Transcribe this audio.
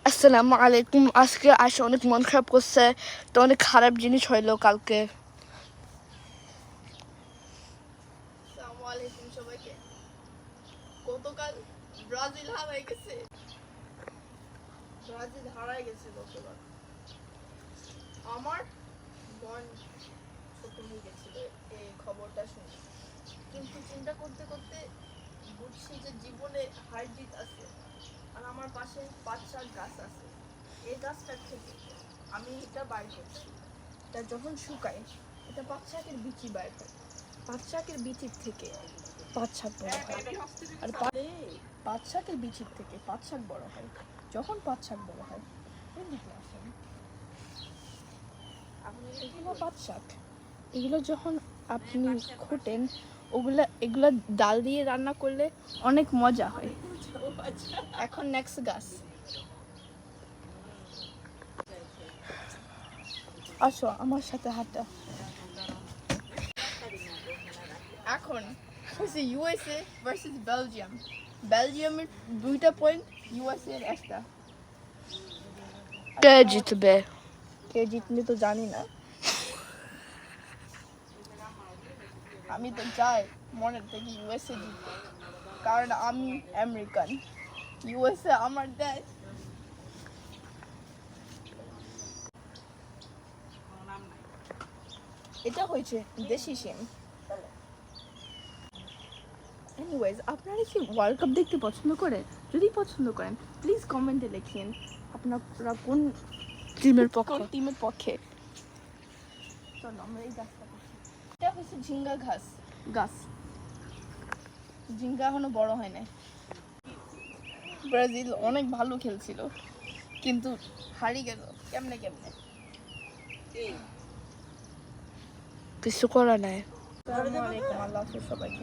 আসসালামু আলাইকুম। আজকে আসে অনেক মন খারাপ করছে, তো অনেক খারাপ জিনিস হইলো কালকে। আসসালামু আলাইকুম সবাইকে। গতকাল ব্রাজিল হারাই গেছে গতকাল। আমার মন ছোট হয়ে গেছিল এই খবরটা শুনে, কিন্তু চিন্তা করতে করতে বুঝছি যে জীবনে হার জিত আছে। আর আমার পাশে 5-7 গাছ আছে, এই গাছটার থেকে আমি এটা বাইর করছি। এটা যখন শুকায়, এটা পাট শাকের বিচি বাইর হয়। পাট শাকের বিচির থেকে পাট শাক বড় হয়। আর পাট শাকের বিচির থেকে পাট শাক বড় হয়। যখন পাট শাক বড় হয়, এদিকে আসেন, এগুলো পাট শাক। এগুলো যখন আপনি ঘোটেন, এগুলা ডাল দিয়ে রান্না করলে অনেক মজা হয়। এখন নেক্সট গাছ, আসো আমার সাথে হাঁটা। এখন হচ্ছে ইউএসএ ভার্সেস বেলজিয়াম। বেলজিয়ামের 2টা পয়েন্ট, ইউএসএ এর 1টা। কে জিতবে? কে জিতবে তো জানি না। আমি তো চাই মনের থেকে ইউএসএ জিতবে, কারণ আমি আমেরিকান। ইউএসএ আমার দেশ। এটা হয়েছে দেশি সিম। এনিওয়েজ, আপনারা কি ওয়ার্ল্ড কাপ দেখতে পছন্দ করেন? যদি পছন্দ করেন, প্লিজ কমেন্টে লিখেন আপনারা কোন টিমের পক্ষে। চলো আমরা এই গাছটা করছি। এটা হচ্ছে ঝিঙ্গা গাছ। ঝিঙ্গা এখনো বড় হয় নাই। ব্রাজিল অনেক ভালো খেলছিল, কিন্তু হারিয়ে গেল কেমনে। কিছু করা নাই। আসসালামু আলাইকুম, আল্লাহ হাফেজ সবাইকে।